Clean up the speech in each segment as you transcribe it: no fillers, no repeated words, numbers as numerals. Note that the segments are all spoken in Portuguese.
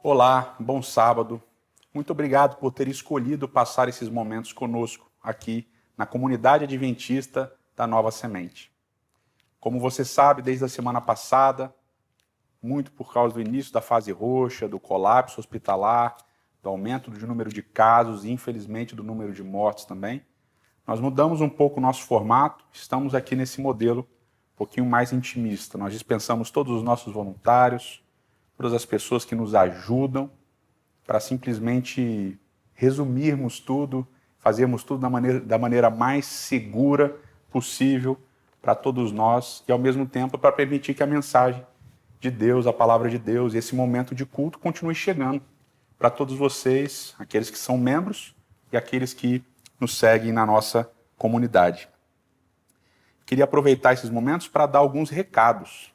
Olá, bom sábado. Muito obrigado por ter escolhido passar esses momentos conosco aqui na comunidade adventista da Nova Semente. Como você sabe, desde a semana passada, muito por causa do início da fase roxa, do colapso hospitalar, do aumento do número de casos e, infelizmente, do número de mortes também, nós mudamos um pouco o nosso formato, estamos aqui nesse modelo um pouquinho mais intimista. Nós dispensamos todos os nossos voluntários, todas as pessoas que nos ajudam, para simplesmente resumirmos tudo, fazermos tudo da maneira mais segura possível para todos nós e, ao mesmo tempo, para permitir que a mensagem de Deus, a palavra de Deus e esse momento de culto continue chegando para todos vocês, aqueles que são membros e aqueles que nos seguem na nossa comunidade. Queria aproveitar esses momentos para dar alguns recados.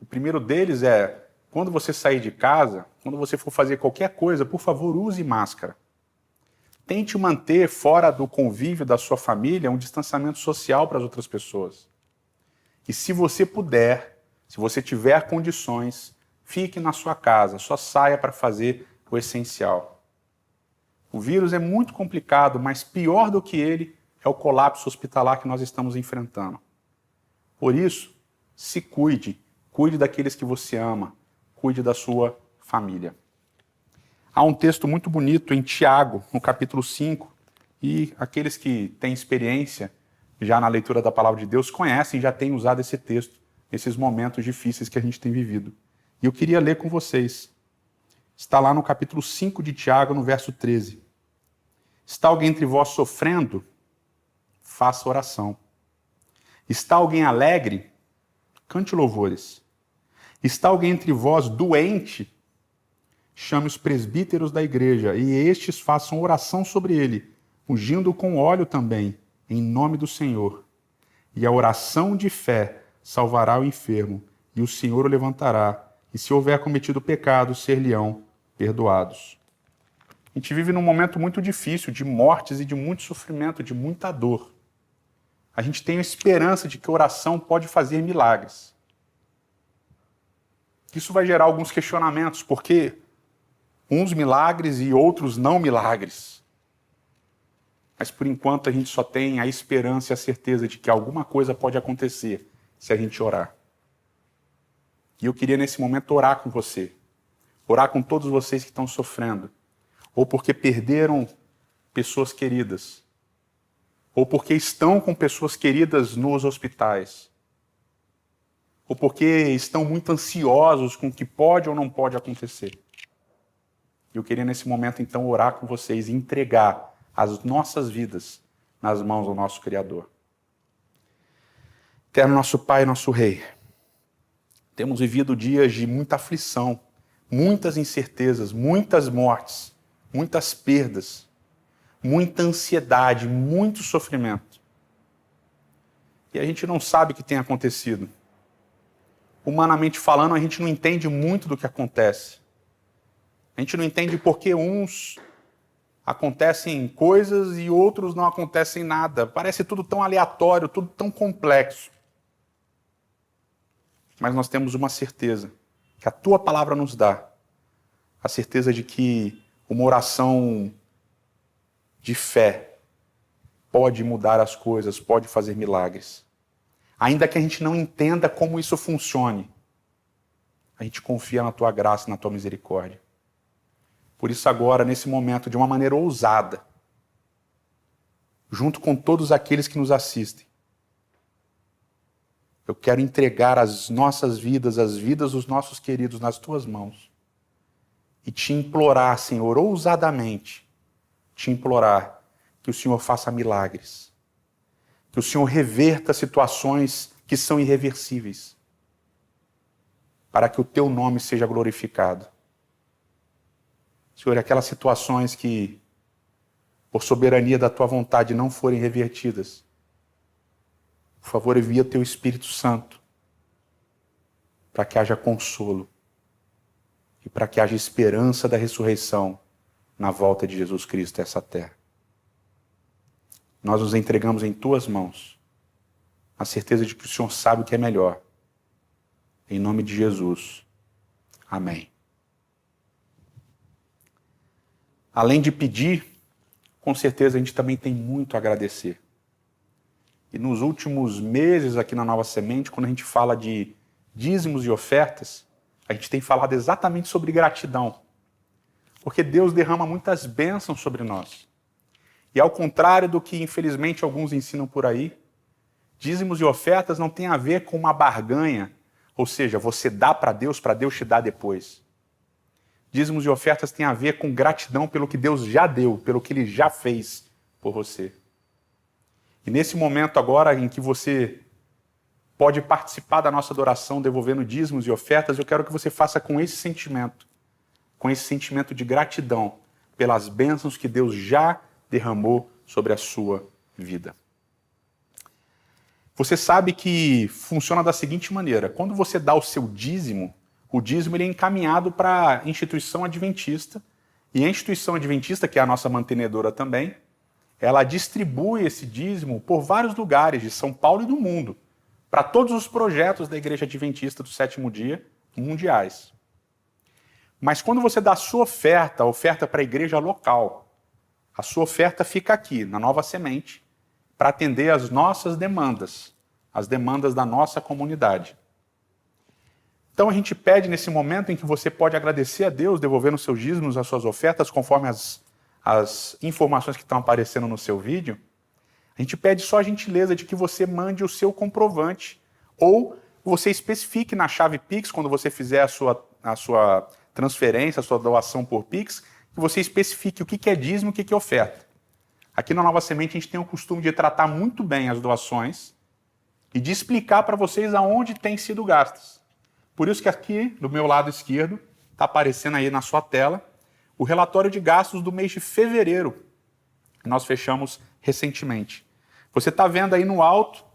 O primeiro deles é: quando você sair de casa, quando você for fazer qualquer coisa, por favor, use máscara. Tente manter fora do convívio da sua família um distanciamento social para as outras pessoas. E se você puder, se você tiver condições, fique na sua casa, só saia para fazer o essencial. O vírus é muito complicado, mas pior do que ele é o colapso hospitalar que nós estamos enfrentando. Por isso, se cuide, cuide daqueles que você ama, cuide da sua família. Há um texto muito bonito em Tiago, no capítulo 5, e aqueles que têm experiência já na leitura da palavra de Deus conhecem, já têm usado esse texto nesses momentos difíceis que a gente tem vivido. E eu queria ler com vocês. Está lá no capítulo 5 de Tiago, no verso 13. Está alguém entre vós sofrendo? Faça oração. Está alguém alegre? Cante louvores. Está alguém entre vós doente? Chame os presbíteros da igreja, e estes façam oração sobre ele, ungindo com óleo também, em nome do Senhor. E a oração de fé salvará o enfermo, e o Senhor o levantará, e se houver cometido pecado, ser-lhe-ão perdoados. A gente vive num momento muito difícil, de mortes e de muito sofrimento, de muita dor. A gente tem a esperança de que a oração pode fazer milagres. Isso vai gerar alguns questionamentos, porque uns milagres e outros não milagres. Mas por enquanto a gente só tem a esperança e a certeza de que alguma coisa pode acontecer se a gente orar. E eu queria nesse momento orar com você. Orar com todos vocês que estão sofrendo. Ou porque perderam pessoas queridas. Ou porque estão com pessoas queridas nos hospitais. Ou porque estão muito ansiosos com o que pode ou não pode acontecer. Eu queria nesse momento então orar com vocês e entregar as nossas vidas nas mãos do nosso Criador. Eterno nosso Pai, nosso Rei, temos vivido dias de muita aflição, muitas incertezas, muitas mortes, muitas perdas, muita ansiedade, muito sofrimento. E a gente não sabe o que tem acontecido. Humanamente falando, a gente não entende muito do que acontece. A gente não entende por que uns acontecem coisas e outros não acontecem nada. Parece tudo tão aleatório, tudo tão complexo. Mas nós temos uma certeza, que a Tua palavra nos dá. A certeza de que uma oração de fé pode mudar as coisas, pode fazer milagres. Ainda que a gente não entenda como isso funcione, a gente confia na Tua graça e na Tua misericórdia. Por isso agora, nesse momento, de uma maneira ousada, junto com todos aqueles que nos assistem, eu quero entregar as nossas vidas, as vidas dos nossos queridos nas Tuas mãos e te implorar, Senhor, ousadamente, te implorar que o Senhor faça milagres, que o Senhor reverta situações que são irreversíveis, para que o Teu nome seja glorificado. Senhor, aquelas situações que, por soberania da Tua vontade, não forem revertidas, por favor, envia Teu Espírito Santo para que haja consolo e para que haja esperança da ressurreição na volta de Jesus Cristo a essa terra. Nós nos entregamos em Tuas mãos, a certeza de que o Senhor sabe o que é melhor. Em nome de Jesus. Amém. além de pedir, com certeza a gente também tem muito a agradecer. E nos últimos meses aqui na Nova Semente, quando a gente fala de dízimos e ofertas, a gente tem falado exatamente sobre gratidão. Porque Deus derrama muitas bênçãos sobre nós. E ao contrário do que infelizmente alguns ensinam por aí, dízimos e ofertas não tem a ver com uma barganha, ou seja, você dá para Deus te dar depois. Dízimos e ofertas têm a ver com gratidão pelo que Deus já deu, pelo que Ele já fez por você. E nesse momento agora em que você pode participar da nossa adoração devolvendo dízimos e ofertas, eu quero que você faça com esse sentimento de gratidão pelas bênçãos que Deus já derramou sobre a sua vida. Você sabe que funciona da seguinte maneira: quando você dá o seu dízimo, o dízimo ele é encaminhado para a instituição adventista, e a instituição adventista, que é a nossa mantenedora também, ela distribui esse dízimo por vários lugares de São Paulo e do mundo, para todos os projetos da Igreja Adventista do Sétimo Dia mundiais. Mas quando você dá a sua oferta, a oferta para a igreja local, a sua oferta fica aqui, na Nova Semente, para atender às nossas demandas, as demandas da nossa comunidade. Então a gente pede nesse momento em que você pode agradecer a Deus, devolvendo os seus dízimos, as suas ofertas, conforme as informações que estão aparecendo no seu vídeo, a gente pede só a gentileza de que você mande o seu comprovante, ou você especifique na chave Pix, quando você fizer a sua transferência, a sua doação por Pix, que você especifique o que é dízimo e o que é oferta. Aqui na Nova Semente a gente tem o costume de tratar muito bem as doações e de explicar para vocês aonde têm sido gastas. Por isso que aqui, do meu lado esquerdo, está aparecendo aí na sua tela, o relatório de gastos do mês de fevereiro, que nós fechamos recentemente. Você está vendo aí no alto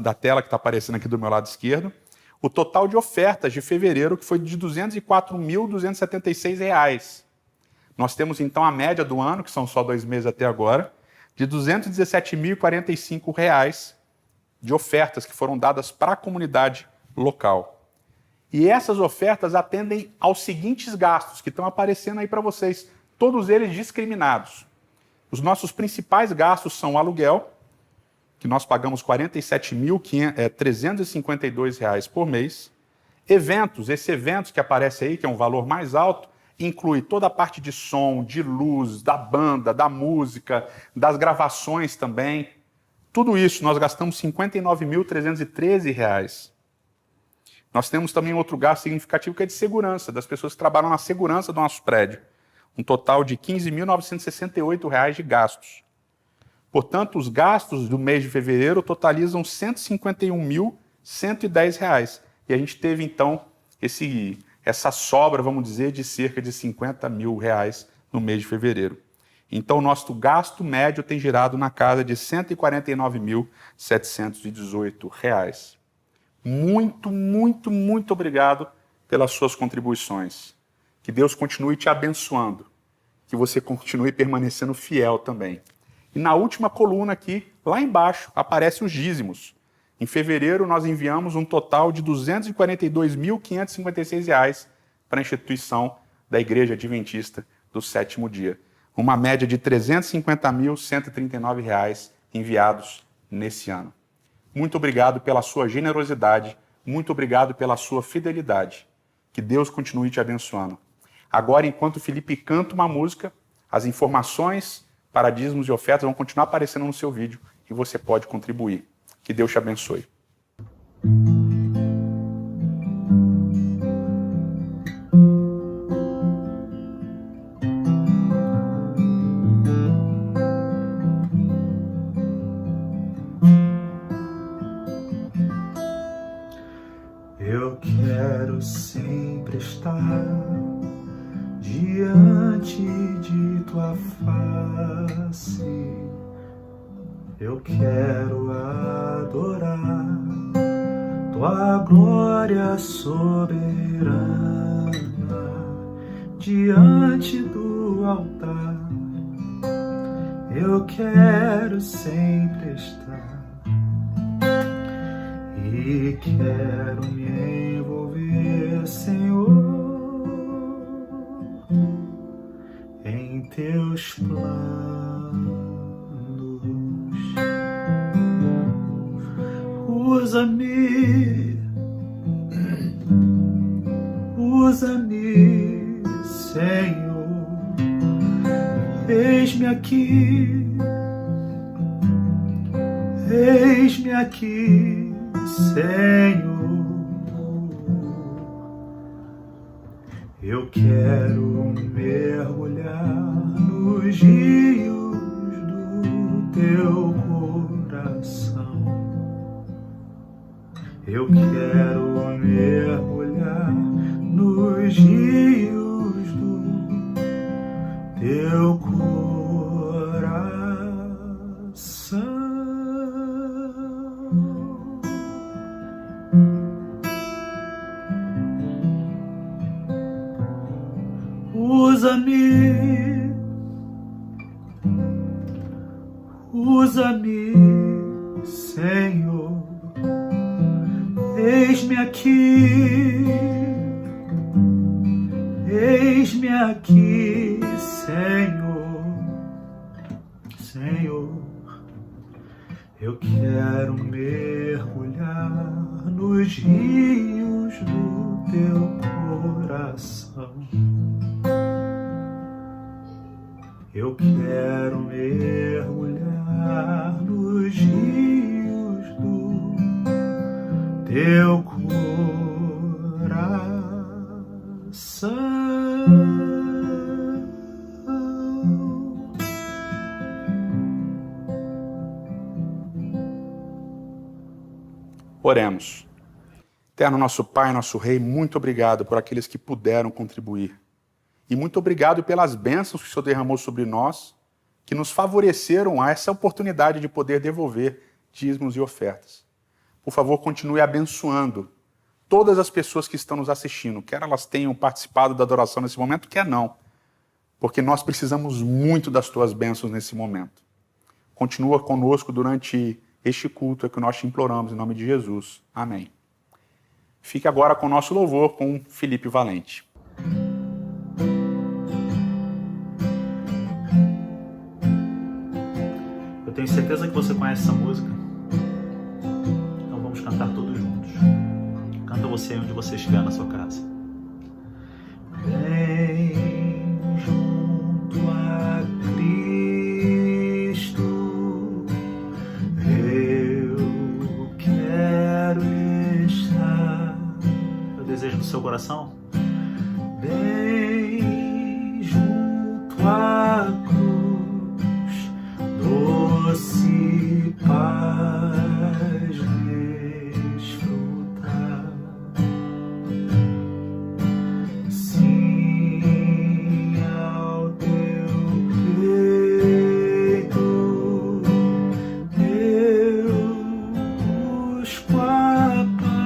da tela que está aparecendo aqui do meu lado esquerdo, o total de ofertas de fevereiro, que foi de R$ 204.276. Nós temos então a média do ano, que são só 2 meses até agora, de R$ 217.045 de ofertas que foram dadas para a comunidade local. E essas ofertas atendem aos seguintes gastos que estão aparecendo aí para vocês, todos eles discriminados. Os nossos principais gastos são o aluguel, que nós pagamos R$ 47.352 por mês. Eventos, esse evento que aparece aí, que é um valor mais alto, inclui toda a parte de som, de luz, da banda, da música, das gravações também. Tudo isso nós gastamos R$ 59.313. Nós temos também outro gasto significativo que é de segurança, das pessoas que trabalham na segurança do nosso prédio. Um total de R$ 15.968 de gastos. Portanto, os gastos do mês de fevereiro totalizam R$ 151.110. E a gente teve, então, essa sobra, vamos dizer, de cerca de R$ 50 mil no mês de fevereiro. Então, o nosso gasto médio tem girado na casa de R$ 149.718. Muito, muito, muito obrigado pelas suas contribuições. Que Deus continue te abençoando. Que você continue permanecendo fiel também. E na última coluna aqui, lá embaixo, aparecem os dízimos. Em fevereiro, nós enviamos um total de R$ 242.556 para a instituição da Igreja Adventista do Sétimo Dia. Uma média de R$ 350.139 enviados nesse ano. Muito obrigado pela sua generosidade, muito obrigado pela sua fidelidade. Que Deus continue te abençoando. Agora, enquanto o Felipe canta uma música, as informações para dízimos e ofertas vão continuar aparecendo no seu vídeo e você pode contribuir. Que Deus te abençoe. Eu quero sempre estar diante de tua face, eu quero adorar tua glória soberana diante do altar. Eu quero sempre estar e quero me envolver, Senhor, teus planos. Usa-me, usa-me, Senhor, eis-me aqui, Senhor. Eu quero mergulhar nos rios do teu coração. Eu quero mergulhar nos rios do teu coração. Usa-me, usa-me, Senhor, eis-me aqui, Senhor, Senhor, eu quero mergulhar nos rios do teu coração. Eu quero mergulhar nos rios do teu coração. Oremos. Eterno nosso Pai, nosso Rei, muito obrigado por aqueles que puderam contribuir. E muito obrigado pelas bênçãos que o Senhor derramou sobre nós, que nos favoreceram a essa oportunidade de poder devolver dízimos e ofertas. Por favor, continue abençoando todas as pessoas que estão nos assistindo, quer elas tenham participado da adoração nesse momento, quer não, porque nós precisamos muito das tuas bênçãos nesse momento. Continua conosco durante este culto, é que nós te imploramos em nome de Jesus. Amém. Fique agora com o nosso louvor com Felipe Valente. Eu tenho certeza que você conhece essa música. Então vamos cantar todos juntos. Canta você onde você estiver na sua casa. Vem junto a Cristo, eu quero estar. Eu desejo no seu coração. Bem junto à cruz, doce paz desfrutar. Sim, ao teu peito eu busco a paz.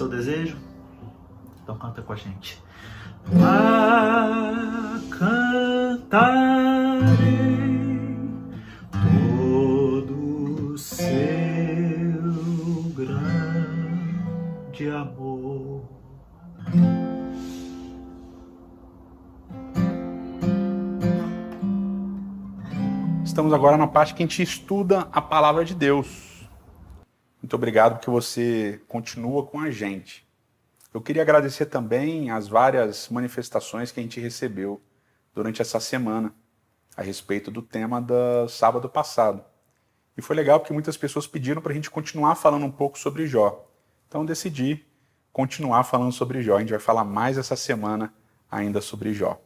seu desejo? Então canta com a gente. Lá cantarei todo o seu grande amor. Estamos agora na parte que a gente estuda a palavra de Deus. Muito obrigado porque você continua com a gente. Eu queria agradecer também as várias manifestações que a gente recebeu durante essa semana a respeito do tema do sábado passado. E foi legal porque muitas pessoas pediram para a gente continuar falando um pouco sobre Jó. Então eu decidi continuar falando sobre Jó. A gente vai falar mais essa semana ainda sobre Jó.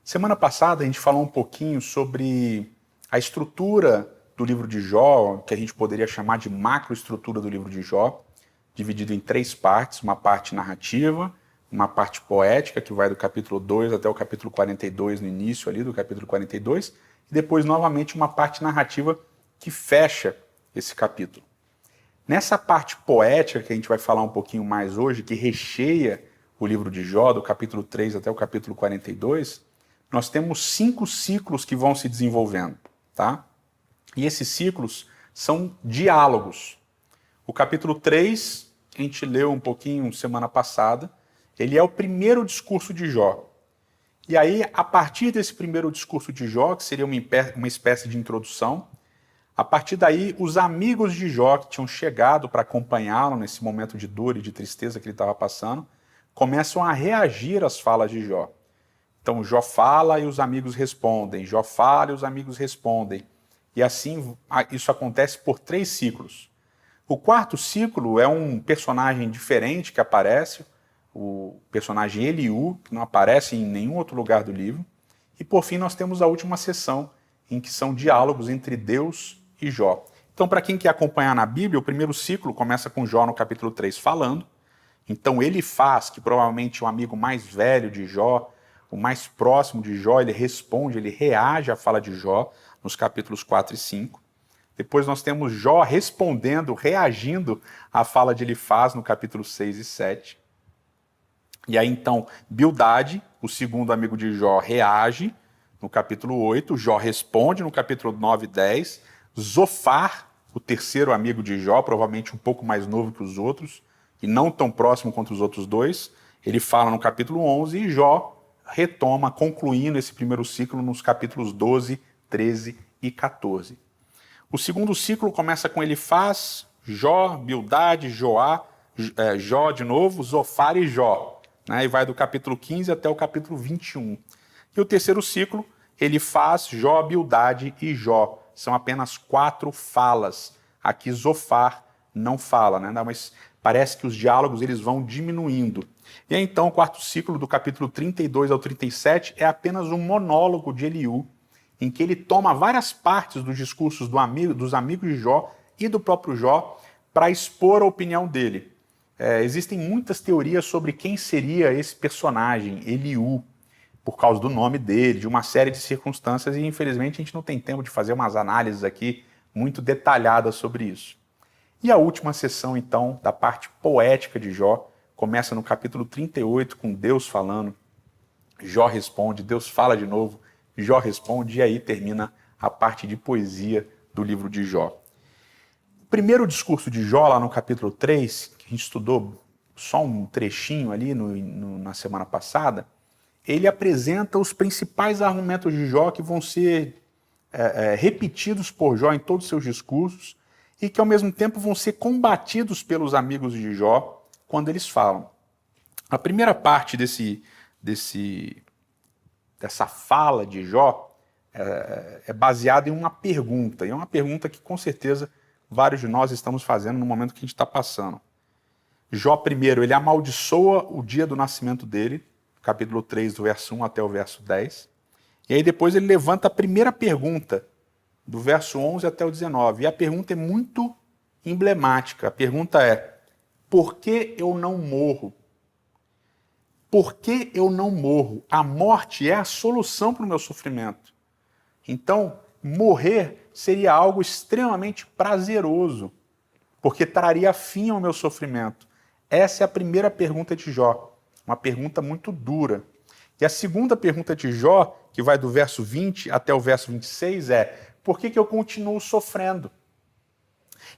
Semana passada a gente falou um pouquinho sobre a estrutura do livro de Jó, que a gente poderia chamar de macroestrutura do livro de Jó, dividido em 3 partes, uma parte narrativa, uma parte poética, que vai do capítulo 2 até o capítulo 42, no início ali do capítulo 42, e depois novamente uma parte narrativa que fecha esse capítulo. Nessa parte poética, que a gente vai falar um pouquinho mais hoje, que recheia o livro de Jó, do capítulo 3 até o capítulo 42, nós temos 5 ciclos que vão se desenvolvendo, tá? E esses ciclos são diálogos. O capítulo 3, a gente leu um pouquinho semana passada, ele é o primeiro discurso de Jó. E aí, a partir desse primeiro discurso de Jó, que seria uma espécie de introdução, a partir daí, os amigos de Jó, que tinham chegado para acompanhá-lo nesse momento de dor e de tristeza que ele estava passando, começam a reagir às falas de Jó. Então, Jó fala e os amigos respondem, Jó fala e os amigos respondem. E assim, isso acontece por 3 ciclos. O 4º ciclo é um personagem diferente que aparece, o personagem Eliú, que não aparece em nenhum outro lugar do livro. E por fim nós temos a última sessão, em que são diálogos entre Deus e Jó. Então, para quem quer acompanhar na Bíblia, o primeiro ciclo começa com Jó no capítulo 3 falando. Então Elifaz, que provavelmente é o amigo mais velho de Jó, o mais próximo de Jó, ele responde, ele reage à fala de Jó nos capítulos 4 e 5. Depois nós temos Jó respondendo, reagindo à fala de Elifaz no capítulo 6 e 7. E aí então, Bildade, o segundo amigo de Jó, reage no capítulo 8. Jó responde no capítulo 9 e 10. Zofar, o terceiro amigo de Jó, provavelmente um pouco mais novo que os outros, e não tão próximo quanto os outros 2, ele fala no capítulo 11 e Jó retoma, concluindo esse primeiro ciclo nos capítulos 12, 13 e 14. O segundo ciclo começa com Elifaz, Jó, Bildade, Jó de novo, Zofar e Jó, né? E vai do capítulo 15 até o capítulo 21. E o terceiro ciclo, Elifaz, Jó, Bildade e Jó. São apenas 4 falas. Aqui Zofar não fala, né? Mas parece que os diálogos eles vão diminuindo. E aí, então o 4º ciclo, do capítulo 32 ao 37, é apenas um monólogo de Eliú, em que ele toma várias partes dos discursos dos amigos de Jó e do próprio Jó para expor a opinião dele. Existem muitas teorias sobre quem seria esse personagem, Eliú, por causa do nome dele, de uma série de circunstâncias, e infelizmente a gente não tem tempo de fazer umas análises aqui muito detalhadas sobre isso. E a última sessão, então, da parte poética de Jó, começa no capítulo 38, com Deus falando, Jó responde, Deus fala de novo, Jó responde, e aí termina a parte de poesia do livro de Jó. O primeiro discurso de Jó, lá no capítulo 3, que a gente estudou só um trechinho ali na semana passada, ele apresenta os principais argumentos de Jó que vão ser repetidos por Jó em todos os seus discursos e que ao mesmo tempo vão ser combatidos pelos amigos de Jó quando eles falam. A primeira parte dessa fala de Jó é baseada em uma pergunta, e é uma pergunta que com certeza vários de nós estamos fazendo no momento que a gente está passando. Jó, primeiro, ele amaldiçoa o dia do nascimento dele, capítulo 3, do verso 1 até o verso 10, e aí depois ele levanta a primeira pergunta, do verso 11 até o 19, e a pergunta é muito emblemática. A pergunta é: por que eu não morro? Por que eu não morro? A morte é a solução para o meu sofrimento. Então, morrer seria algo extremamente prazeroso, porque traria fim ao meu sofrimento. Essa é a primeira pergunta de Jó, uma pergunta muito dura. E a segunda pergunta de Jó, que vai do verso 20 até o verso 26, é: por que eu continuo sofrendo?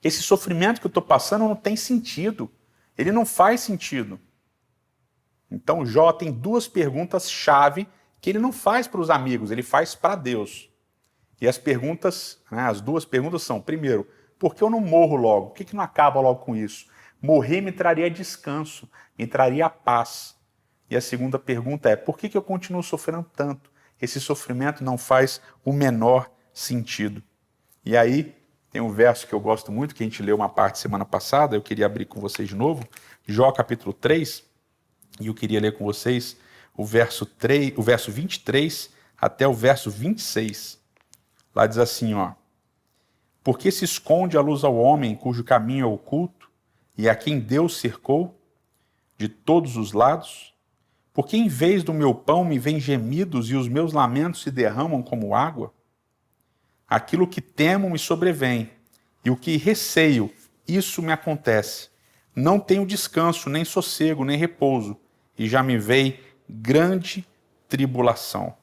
Esse sofrimento que eu estou passando não tem sentido. Ele não faz sentido. Então Jó tem duas perguntas-chave que ele não faz para os amigos, ele faz para Deus. E as perguntas, as duas perguntas são: primeiro, por que eu não morro logo? Por que não acaba logo com isso? Morrer me traria descanso, me traria paz. E a segunda pergunta é: por que eu continuo sofrendo tanto? Esse sofrimento não faz o menor sentido. E aí tem um verso que eu gosto muito, que a gente leu uma parte semana passada, eu queria abrir com vocês de novo, Jó capítulo 3, e eu queria ler com vocês o verso 23 até o verso 26. Lá diz assim, ó: por que se esconde a luz ao homem cujo caminho é oculto, e a quem Deus cercou de todos os lados? Porque em vez do meu pão me vêm gemidos e os meus lamentos se derramam como água? Aquilo que temo me sobrevém, e o que receio, isso me acontece. Não tenho descanso, nem sossego, nem repouso, e já me veio grande tribulação.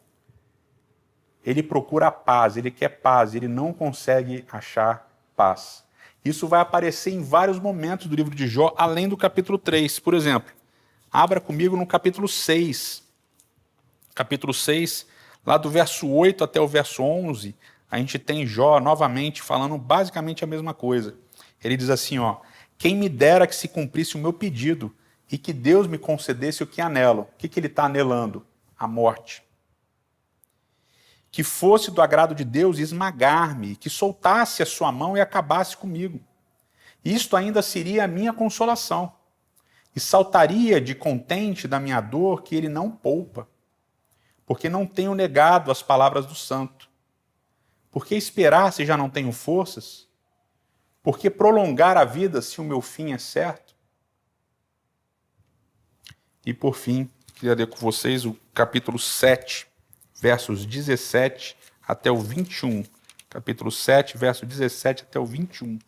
Ele procura a paz, ele quer paz, ele não consegue achar paz. Isso vai aparecer em vários momentos do livro de Jó, além do capítulo 3. Por exemplo, abra comigo no capítulo 6. Capítulo 6, lá do verso 8 até o verso 11, a gente tem Jó novamente falando basicamente a mesma coisa. Ele diz assim, ó: quem me dera que se cumprisse o meu pedido e que Deus me concedesse o que anelo. O que ele está anelando? A morte. Que fosse do agrado de Deus esmagar-me, que soltasse a sua mão e acabasse comigo. Isto ainda seria a minha consolação. E saltaria de contente da minha dor que ele não poupa. Porque não tenho negado as palavras do santo. Por que esperar se já não tenho forças? Por que prolongar a vida se o meu fim é certo? E por fim, queria ler com vocês o capítulo 7, versos 17 até o 21. Capítulo 7, verso 17 até o 21.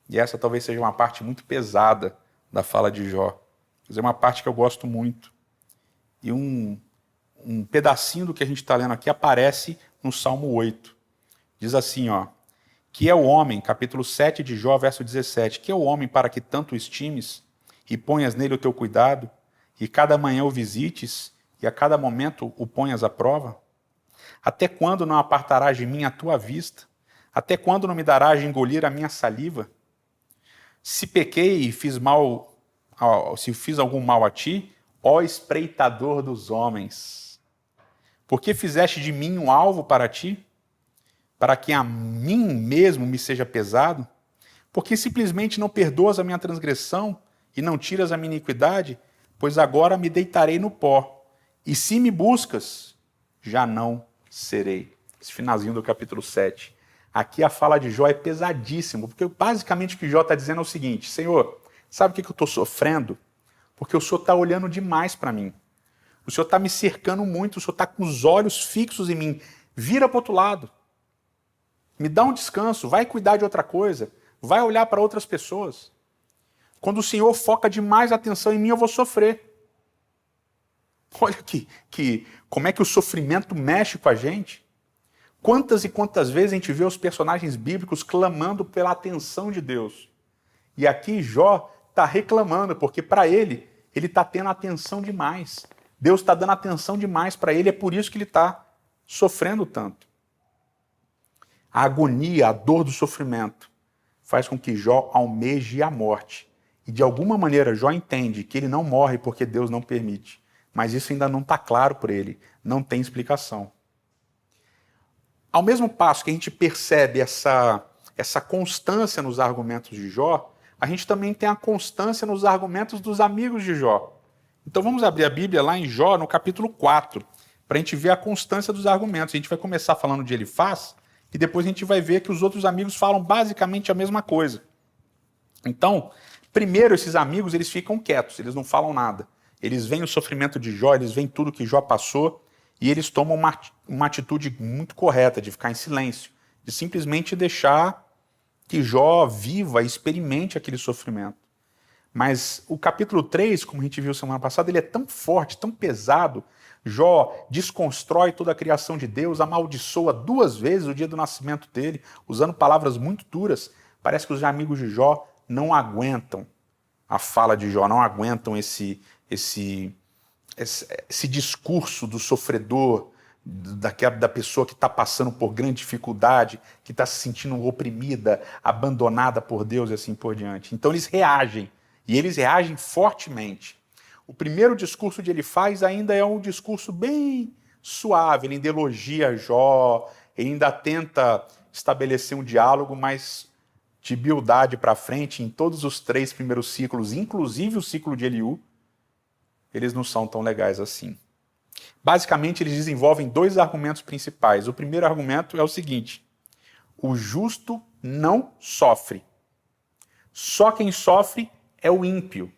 E essa talvez seja uma parte muito pesada da fala de Jó. Mas é uma parte que eu gosto muito. E um pedacinho do que a gente está lendo aqui aparece no Salmo 8. Diz assim, ó: que é o homem, capítulo 7 de Jó, verso 17, que é o homem para que tanto o estimes e ponhas nele o teu cuidado, e cada manhã o visites, e a cada momento o ponhas à prova? Até quando não apartarás de mim a tua vista? Até quando não me darás de engolir a minha saliva? Se pequei e fiz mal, se fiz algum mal a ti, ó espreitador dos homens, por que fizeste de mim um alvo para ti? Para que a mim mesmo me seja pesado? Porque simplesmente não perdoas a minha transgressão e não tiras a minha iniquidade? Pois agora me deitarei no pó, e se me buscas, já não serei. Esse finalzinho do capítulo 7. Aqui a fala de Jó é pesadíssima, porque basicamente o que Jó está dizendo é o seguinte: Senhor, sabe o que eu estou sofrendo? Porque o Senhor está olhando demais para mim. O Senhor está me cercando muito, o Senhor está com os olhos fixos em mim. Vira para o outro lado. Me dá um descanso, vai cuidar de outra coisa, vai olhar para outras pessoas. Quando o Senhor foca demais a atenção em mim, eu vou sofrer. Olha como é que o sofrimento mexe com a gente. Quantas e quantas vezes a gente vê os personagens bíblicos clamando pela atenção de Deus. E aqui Jó está reclamando, porque para ele está tendo atenção demais. Deus está dando atenção demais para ele, é por isso que ele está sofrendo tanto. A agonia, a dor do sofrimento faz com que Jó almeje a morte. E de alguma maneira Jó entende que ele não morre porque Deus não permite. Mas isso ainda não está claro para ele, não tem explicação. Ao mesmo passo que a gente percebe essa constância nos argumentos de Jó, a gente também tem a constância nos argumentos dos amigos de Jó. Então vamos abrir a Bíblia lá em Jó, no capítulo 4, para a gente ver a constância dos argumentos. A gente vai começar falando de Elifaz, e depois a gente vai ver que os outros amigos falam basicamente a mesma coisa. Então, primeiro esses amigos eles ficam quietos, eles não falam nada. Eles veem o sofrimento de Jó, eles veem tudo que Jó passou, e eles tomam uma atitude muito correta de ficar em silêncio, de simplesmente deixar que Jó viva e experimente aquele sofrimento. Mas o capítulo 3, como a gente viu semana passada, ele é tão forte, tão pesado. Jó desconstrói toda a criação de Deus, amaldiçoa 2 vezes o dia do nascimento dele, usando palavras muito duras. Parece que os amigos de Jó não aguentam a fala de Jó, não aguentam esse discurso do sofredor, da pessoa que está passando por grande dificuldade, que está se sentindo oprimida, abandonada por Deus e assim por diante. Então eles reagem, e eles reagem fortemente. O primeiro discurso que ele faz ainda é um discurso bem suave, ele ainda elogia Jó, ele ainda tenta estabelecer um diálogo, mas de Bildade para frente, em todos os 3 primeiros ciclos, inclusive o ciclo de Eliú, eles não são tão legais assim. Basicamente, eles desenvolvem 2 argumentos principais. O primeiro argumento é o seguinte: o justo não sofre. Só quem sofre é o ímpio.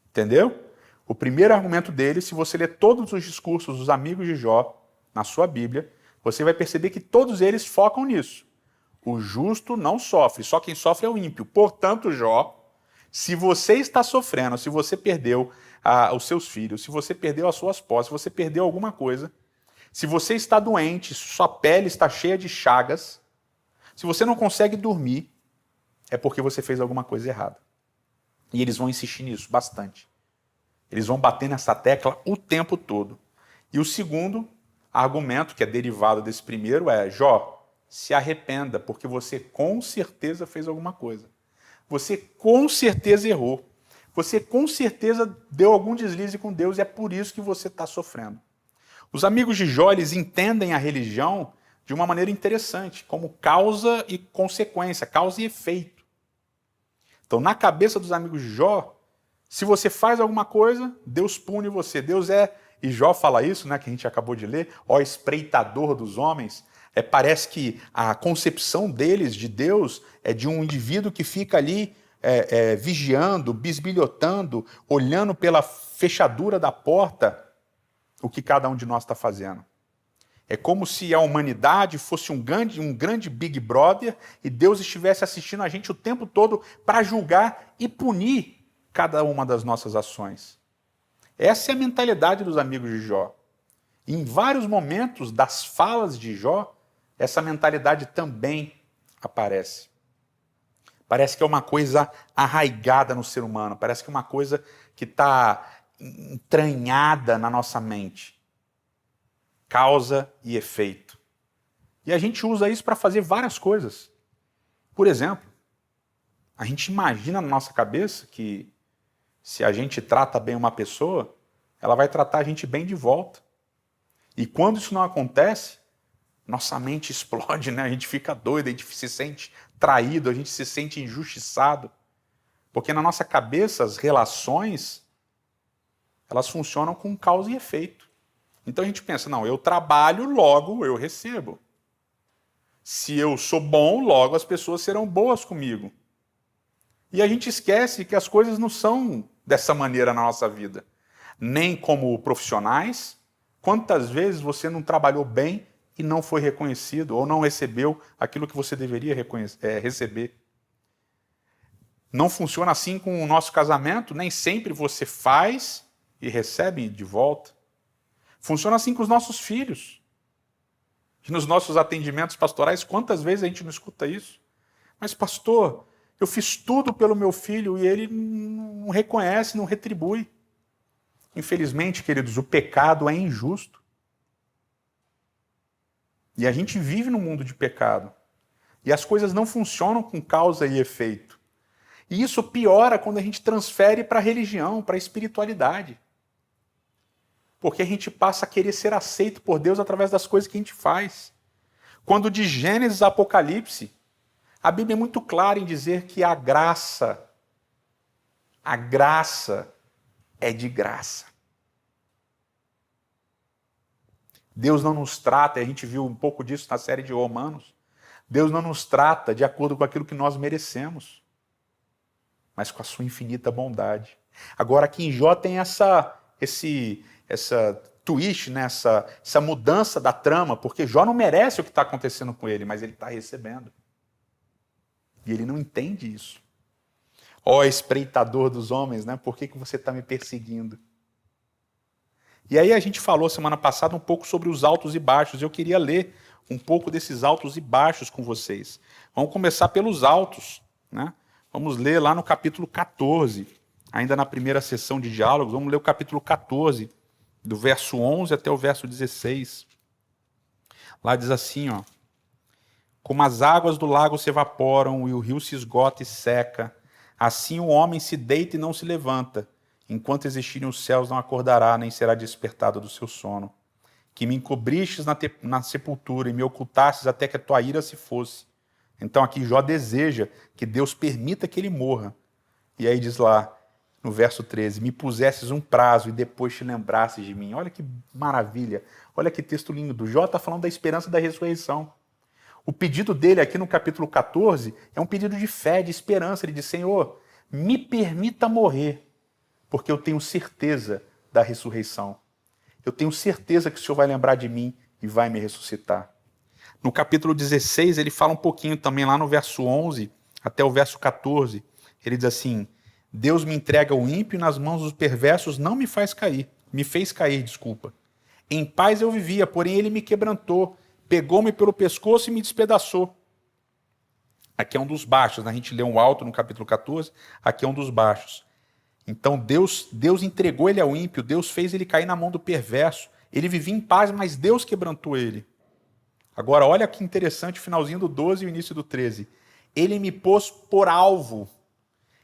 Entendeu? O primeiro argumento deles, se você ler todos os discursos dos amigos de Jó na sua Bíblia, você vai perceber que todos eles focam nisso. O justo não sofre, só quem sofre é o ímpio. Portanto, Jó, se você está sofrendo, se você perdeu os seus filhos, se você perdeu as suas posses, se você perdeu alguma coisa, se você está doente, sua pele está cheia de chagas, se você não consegue dormir, é porque você fez alguma coisa errada. E eles vão insistir nisso bastante. Eles vão bater nessa tecla o tempo todo. E o segundo argumento, que é derivado desse primeiro, é: Jó, se arrependa, porque você com certeza fez alguma coisa. Você com certeza errou. Você com certeza deu algum deslize com Deus e é por isso que você está sofrendo. Os amigos de Jó, eles entendem a religião de uma maneira interessante, como causa e consequência, causa e efeito. Então, na cabeça dos amigos de Jó, se você faz alguma coisa, Deus pune você. Deus é, e Jó fala isso, né, que a gente acabou de ler, ó espreitador dos homens. Parece que a concepção deles de Deus é de um indivíduo que fica ali vigiando, bisbilhotando, olhando pela fechadura da porta o que cada um de nós está fazendo. É como se a humanidade fosse um grande Big Brother e Deus estivesse assistindo a gente o tempo todo para julgar e punir cada uma das nossas ações. Essa é a mentalidade dos amigos de Jó. Em vários momentos das falas de Jó, essa mentalidade também aparece. Parece que é uma coisa arraigada no ser humano, parece que é uma coisa que está entranhada na nossa mente. Causa e efeito. E a gente usa isso para fazer várias coisas. Por exemplo, a gente imagina na nossa cabeça que se a gente trata bem uma pessoa, ela vai tratar a gente bem de volta. E quando isso não acontece, nossa mente explode, né? A gente fica doido, a gente se sente traído, a gente se sente injustiçado. Porque na nossa cabeça as relações, elas funcionam com causa e efeito. Então a gente pensa, não, eu trabalho, logo eu recebo. Se eu sou bom, logo as pessoas serão boas comigo. E a gente esquece que as coisas não são dessa maneira na nossa vida. Nem como profissionais. Quantas vezes você não trabalhou bem e não foi reconhecido, ou não recebeu aquilo que você deveria receber? Não funciona assim com o nosso casamento, nem sempre você faz e recebe de volta. Funciona assim com os nossos filhos. E nos nossos atendimentos pastorais, quantas vezes a gente não escuta isso? Mas pastor, eu fiz tudo pelo meu filho e ele não reconhece, não retribui. Infelizmente, queridos, o pecado é injusto. E a gente vive num mundo de pecado. E as coisas não funcionam com causa e efeito. E isso piora quando a gente transfere para a religião, para a espiritualidade. Porque a gente passa a querer ser aceito por Deus através das coisas que a gente faz. Quando de Gênesis a Apocalipse, a Bíblia é muito clara em dizer que a graça é de graça. Deus não nos trata, e a gente viu um pouco disso na série de Romanos, Deus não nos trata de acordo com aquilo que nós merecemos, mas com a sua infinita bondade. Agora aqui em Jó tem essa twist, né? essa mudança da trama, porque Jó não merece o que está acontecendo com ele, mas ele está recebendo. E ele não entende isso. Ó espreitador dos homens, né? Por que você está me perseguindo? E aí a gente falou semana passada um pouco sobre os altos e baixos. Eu queria ler um pouco desses altos e baixos com vocês. Vamos começar pelos altos, né? Vamos ler lá no capítulo 14, ainda na primeira sessão de diálogos. Vamos ler o capítulo 14, do verso 11 até o verso 16. Lá diz assim, ó: como as águas do lago se evaporam e o rio se esgota e seca, assim o homem se deita e não se levanta. Enquanto existirem os céus, não acordará, nem será despertado do seu sono. Que me encobristes na sepultura e me ocultastes até que a tua ira se fosse. Então aqui Jó deseja que Deus permita que ele morra. E aí diz lá, no verso 13, me pusesses um prazo e depois te lembrasses de mim. Olha que maravilha, olha que texto lindo. Jó está falando da esperança da ressurreição. O pedido dele aqui no capítulo 14 é um pedido de fé, de esperança. Ele diz, Senhor, me permita morrer, porque eu tenho certeza da ressurreição. Eu tenho certeza que o Senhor vai lembrar de mim e vai me ressuscitar. No capítulo 16, ele fala um pouquinho também, lá no verso 11 até o verso 14. Ele diz assim, Deus me entrega o ímpio nas mãos dos perversos, não me fez cair. Em paz eu vivia, porém ele me quebrantou, pegou-me pelo pescoço e me despedaçou. Aqui é um dos baixos, né? A gente lê um alto no capítulo 14, aqui é um dos baixos. Então Deus entregou ele ao ímpio, Deus fez ele cair na mão do perverso. Ele vivia em paz, mas Deus quebrantou ele. Agora, olha que interessante o finalzinho do 12 e o início do 13. Ele me pôs por alvo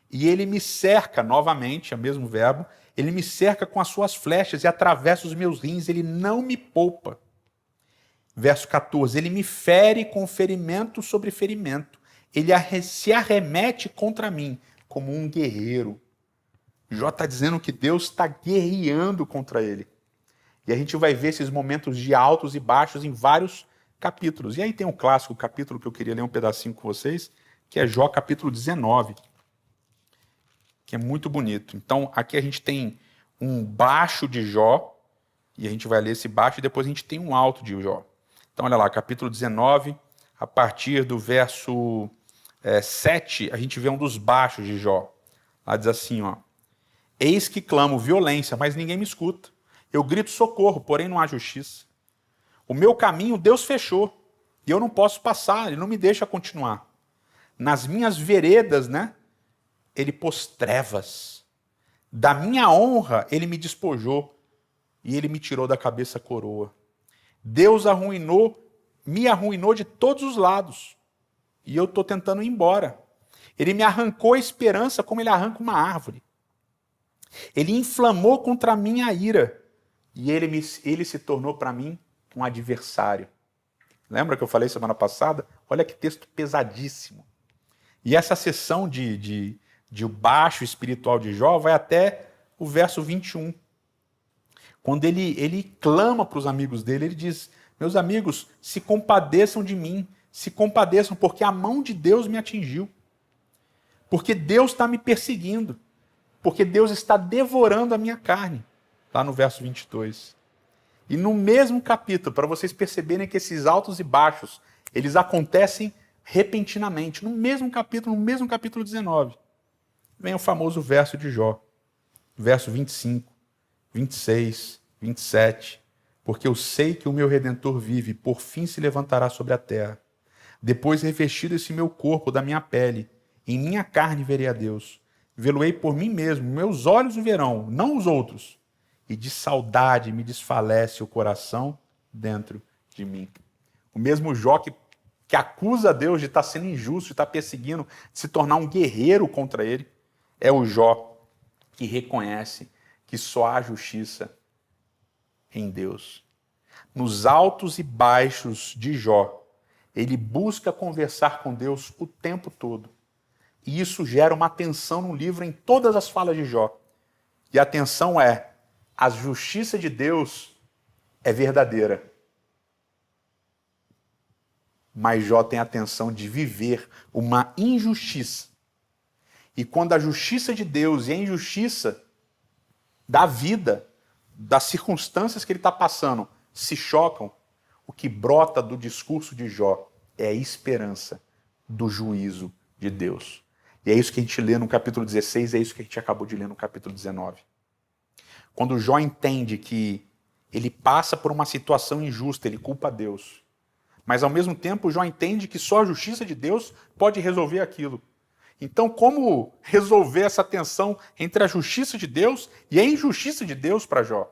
e ele me cerca, novamente, é o mesmo verbo, ele me cerca com as suas flechas e atravessa os meus rins, ele não me poupa. Verso 14, ele me fere com ferimento sobre ferimento. Ele se arremete contra mim como um guerreiro. Jó está dizendo que Deus está guerreando contra ele. E a gente vai ver esses momentos de altos e baixos em vários capítulos. E aí tem um clássico capítulo que eu queria ler um pedacinho com vocês, que é Jó capítulo 19, que é muito bonito. Então aqui a gente tem um baixo de Jó, e a gente vai ler esse baixo, e depois a gente tem um alto de Jó. Então olha lá, capítulo 19, a partir do verso 7, a gente vê um dos baixos de Jó. Lá diz assim, ó: eis que clamo violência, mas ninguém me escuta. Eu grito socorro, porém não há justiça. O meu caminho Deus fechou, e eu não posso passar, ele não me deixa continuar. Nas minhas veredas, né, ele pôs trevas. Da minha honra ele me despojou, e ele me tirou da cabeça a coroa. Deus me arruinou de todos os lados, e eu estou tentando ir embora. Ele me arrancou a esperança como ele arranca uma árvore. Ele inflamou contra mim a ira, e ele se tornou para mim um adversário. Lembra que eu falei semana passada? Olha que texto pesadíssimo. E essa sessão de baixo espiritual de Jó vai até o verso 21. Quando ele clama para os amigos dele, ele diz, meus amigos, se compadeçam de mim, se compadeçam, porque a mão de Deus me atingiu. Porque Deus está me perseguindo. Porque Deus está devorando a minha carne. Lá no verso 22. E no mesmo capítulo, para vocês perceberem que esses altos e baixos, eles acontecem repentinamente. No mesmo capítulo 19, vem o famoso verso de Jó. Verso 25, 26, 27. Porque eu sei que o meu Redentor vive, por fim se levantará sobre a terra. Depois revestido esse meu corpo da minha pele, em minha carne verei a Deus. Vê-lo-ei por mim mesmo, meus olhos o verão, não os outros. E de saudade me desfalece o coração dentro de mim. O mesmo Jó que acusa Deus de estar sendo injusto, de estar perseguindo, de se tornar um guerreiro contra ele, é o Jó que reconhece que só há justiça em Deus. Nos altos e baixos de Jó, ele busca conversar com Deus o tempo todo. E isso gera uma tensão no livro em todas as falas de Jó. E a tensão é: a justiça de Deus é verdadeira. Mas Jó tem a tensão de viver uma injustiça. E quando a justiça de Deus e a injustiça da vida, das circunstâncias que ele está passando, se chocam, o que brota do discurso de Jó é a esperança do juízo de Deus. E é isso que a gente lê no capítulo 16, é isso que a gente acabou de ler no capítulo 19. Quando Jó entende que ele passa por uma situação injusta, ele culpa Deus. Mas ao mesmo tempo, Jó entende que só a justiça de Deus pode resolver aquilo. Então, como resolver essa tensão entre a justiça de Deus e a injustiça de Deus para Jó?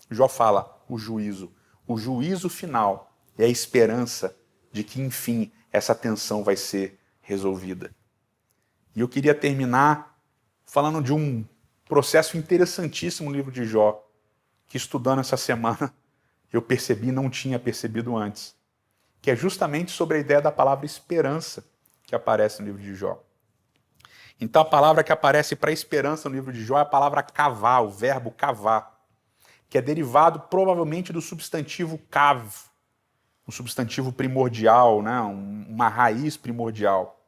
Jó fala o juízo final é a esperança de que, enfim, essa tensão vai ser resolvida. E eu queria terminar falando de um processo interessantíssimo no livro de Jó, que estudando essa semana eu percebi, não tinha percebido antes, que é justamente sobre a ideia da palavra esperança que aparece no livro de Jó. Então a palavra que aparece para esperança no livro de Jó é a palavra cavar, o verbo cavar, que é derivado provavelmente do substantivo cav, um substantivo primordial, né? Uma raiz primordial.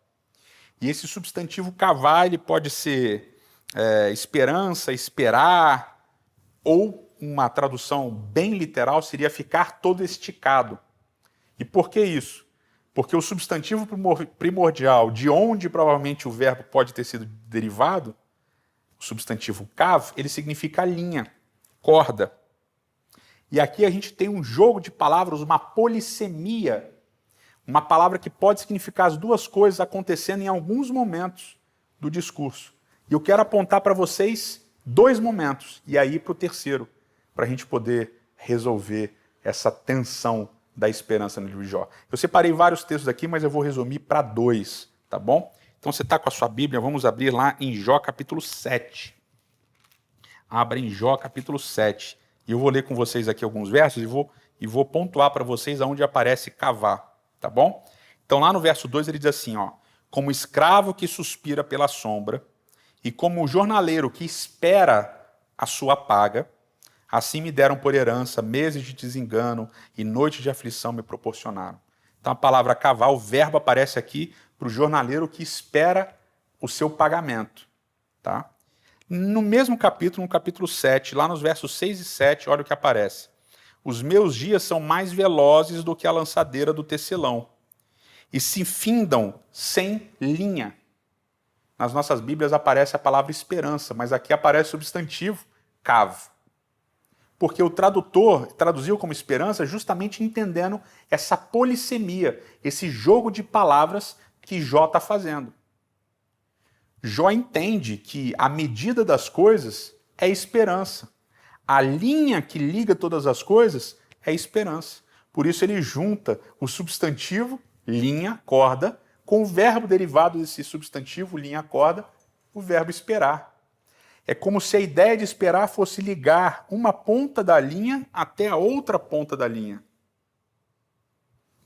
E esse substantivo cavar, ele pode ser esperança, esperar, ou uma tradução bem literal seria ficar todo esticado. E por que isso? Porque o substantivo primordial, de onde provavelmente o verbo pode ter sido derivado, o substantivo cav, ele significa linha, corda. E aqui a gente tem um jogo de palavras, uma polissemia, uma palavra que pode significar as duas coisas acontecendo em alguns momentos do discurso. E eu quero apontar para vocês 2 momentos, e aí para o terceiro, para a gente poder resolver essa tensão da esperança no livro de Jó. Eu separei vários textos aqui, mas eu vou resumir para 2, tá bom? Então você está com a sua Bíblia, vamos abrir lá em Jó capítulo 7. Abra em Jó capítulo 7. E eu vou ler com vocês aqui alguns versos e vou pontuar para vocês aonde aparece cavar, tá bom? Então lá no verso 2 ele diz assim, ó: como escravo que suspira pela sombra e como jornaleiro que espera a sua paga, assim me deram por herança meses de desengano e noites de aflição me proporcionaram. Então a palavra cavar, o verbo aparece aqui para o jornaleiro que espera o seu pagamento, tá? No mesmo capítulo, no capítulo 7, lá nos versos 6 e 7, olha o que aparece. Os meus dias são mais velozes do que a lançadeira do tecelão, e se findam sem linha. Nas nossas Bíblias aparece a palavra esperança, mas aqui aparece o substantivo cav. Porque o tradutor traduziu como esperança justamente entendendo essa polissemia, esse jogo de palavras que Jó está fazendo. Jó entende que a medida das coisas é esperança. A linha que liga todas as coisas é esperança. Por isso ele junta o substantivo, linha, corda, com o verbo derivado desse substantivo, linha, corda, o verbo esperar. É como se a ideia de esperar fosse ligar uma ponta da linha até a outra ponta da linha.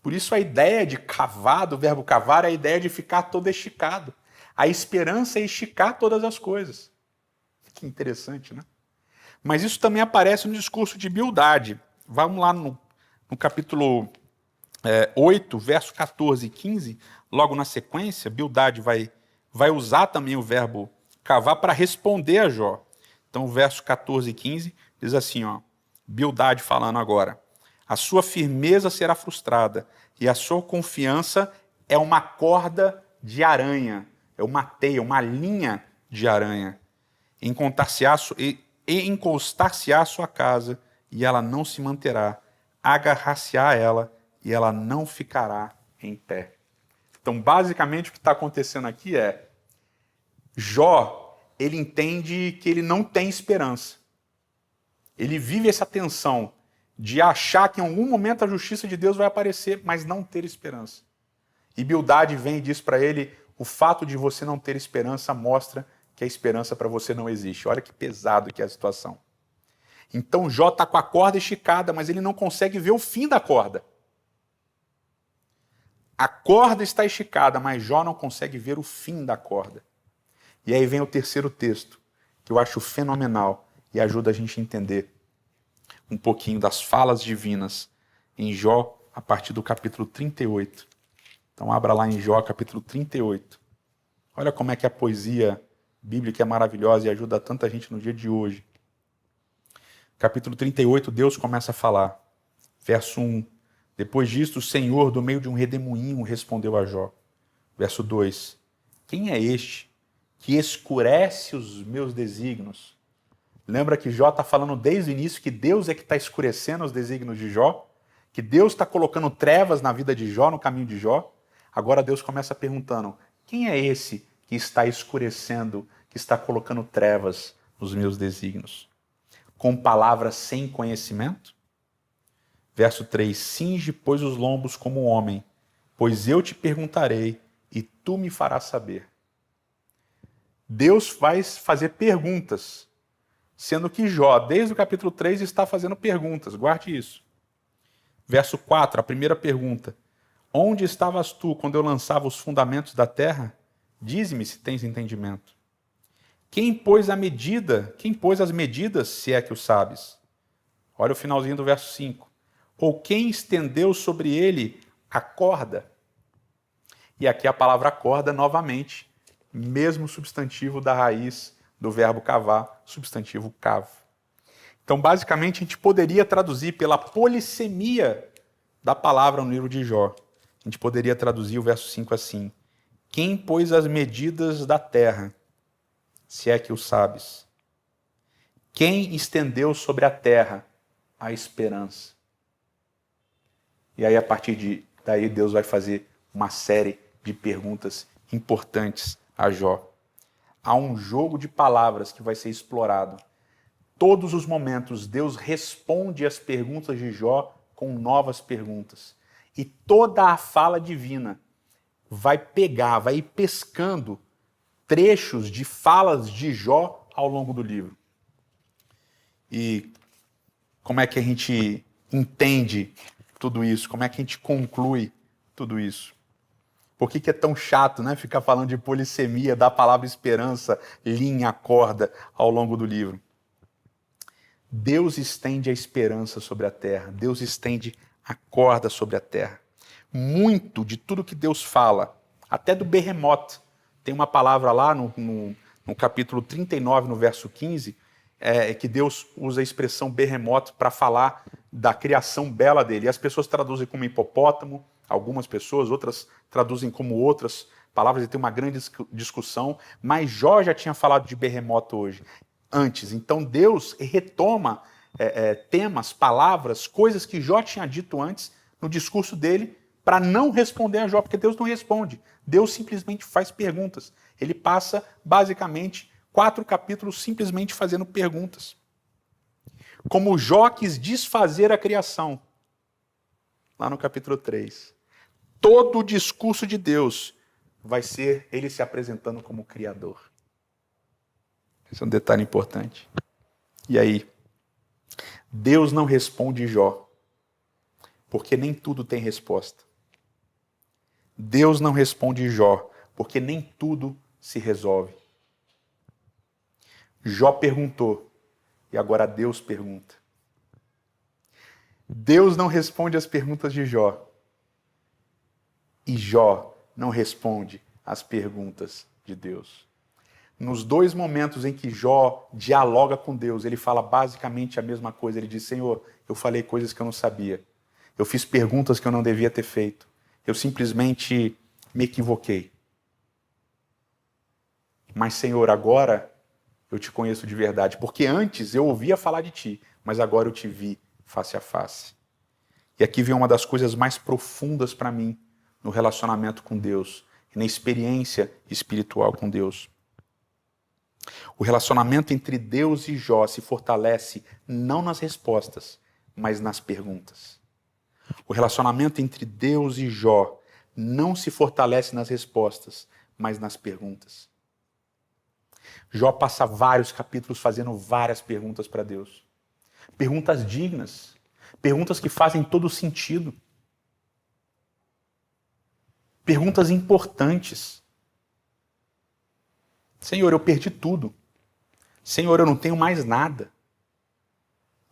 Por isso a ideia de cavar, do verbo cavar, é a ideia de ficar todo esticado. A esperança é esticar todas as coisas. Que interessante, né? Mas isso também aparece no discurso de Bildade. Vamos lá no capítulo 8, verso 14 e 15, logo na sequência, Bildade vai usar também o verbo cavar para responder a Jó. Então, o verso 14 e 15 diz assim, ó, Bildade falando agora: a sua firmeza será frustrada e a sua confiança é uma corda de aranha. É uma teia, uma linha de aranha. Encostar-se-á a sua casa, e ela não se manterá. Agarrar-se-á a ela, e ela não ficará em pé. Então, basicamente, o que está acontecendo aqui é Jó, ele entende que ele não tem esperança. Ele vive essa tensão de achar que em algum momento a justiça de Deus vai aparecer, mas não ter esperança. E Bildade vem e diz para ele: o fato de você não ter esperança mostra que a esperança para você não existe. Olha que pesado que é a situação. Então Jó está com a corda esticada, mas ele não consegue ver o fim da corda. A corda está esticada, mas Jó não consegue ver o fim da corda. E aí vem o terceiro texto, que eu acho fenomenal e ajuda a gente a entender um pouquinho das falas divinas em Jó, a partir do capítulo 38. Então abra lá em Jó, capítulo 38. Olha como é que a poesia bíblica é maravilhosa e ajuda tanta gente no dia de hoje. Capítulo 38, Deus começa a falar. Verso 1. Depois disto, o Senhor, do meio de um redemoinho, respondeu a Jó. Verso 2. Quem é este que escurece os meus desígnios. Lembra que Jó está falando desde o início que Deus é que está escurecendo os desígnios de Jó? Que Deus está colocando trevas na vida de Jó, no caminho de Jó? Agora Deus começa perguntando, quem é esse que está escurecendo, que está colocando trevas nos meus desígnios? Com palavras sem conhecimento? Verso 3, cinge, pois, os lombos como homem, pois eu te perguntarei e tu me farás saber. Deus vai fazer perguntas, sendo que Jó, desde o capítulo 3, está fazendo perguntas. Guarde isso. Verso 4, a primeira pergunta. Onde estavas tu quando eu lançava os fundamentos da terra? Dize-me se tens entendimento. Quem pôs as medidas, se é que o sabes? Olha o finalzinho do verso 5. Ou quem estendeu sobre ele a corda? E aqui a palavra corda, novamente, mesmo substantivo da raiz do verbo cavar, substantivo cavo. Então, basicamente, a gente poderia traduzir pela polissemia da palavra no livro de Jó. A gente poderia traduzir o verso 5 assim. Quem pôs as medidas da terra, se é que o sabes? Quem estendeu sobre a terra a esperança? E aí, a partir daí, Deus vai fazer uma série de perguntas importantes a Jó. Há um jogo de palavras que vai ser explorado. Todos os momentos, Deus responde às perguntas de Jó com novas perguntas. E toda a fala divina vai ir pescando trechos de falas de Jó ao longo do livro. E como é que a gente entende tudo isso? Como é que a gente conclui tudo isso? Por que é tão chato, né, ficar falando de polissemia da palavra esperança, linha, corda, ao longo do livro? Deus estende a esperança sobre a terra. Deus estende a corda sobre a terra. Muito de tudo que Deus fala, até do Behemoth, tem uma palavra lá no capítulo 39, no verso 15, que Deus usa a expressão Behemoth para falar da criação bela dele. E as pessoas traduzem como hipopótamo, algumas pessoas, outras traduzem como outras palavras, e tem uma grande discussão, mas Jó já tinha falado de Behemoth antes. Então Deus retoma temas, palavras, coisas que Jó tinha dito antes no discurso dele, para não responder a Jó, porque Deus não responde. Deus simplesmente faz perguntas. Ele passa, basicamente, 4 capítulos simplesmente fazendo perguntas. Como Jó quis desfazer a criação, lá no capítulo 3. Todo o discurso de Deus vai ser ele se apresentando como Criador. Esse é um detalhe importante. E aí? Deus não responde Jó, porque nem tudo tem resposta. Deus não responde Jó, porque nem tudo se resolve. Jó perguntou, e agora Deus pergunta. Deus não responde as perguntas de Jó, e Jó não responde às perguntas de Deus. Nos 2 momentos em que Jó dialoga com Deus, ele fala basicamente a mesma coisa. Ele diz, Senhor, eu falei coisas que eu não sabia. Eu fiz perguntas que eu não devia ter feito. Eu simplesmente me equivoquei. Mas, Senhor, agora eu te conheço de verdade. Porque antes eu ouvia falar de ti, mas agora eu te vi face a face. E aqui vem uma das coisas mais profundas para mim no relacionamento com Deus e na experiência espiritual com Deus. O relacionamento entre Deus e Jó se fortalece não nas respostas, mas nas perguntas. O relacionamento entre Deus e Jó não se fortalece nas respostas, mas nas perguntas. Jó passa vários capítulos fazendo várias perguntas para Deus. Perguntas dignas, perguntas que fazem todo sentido. Perguntas importantes. Senhor, eu perdi tudo. Senhor, eu não tenho mais nada.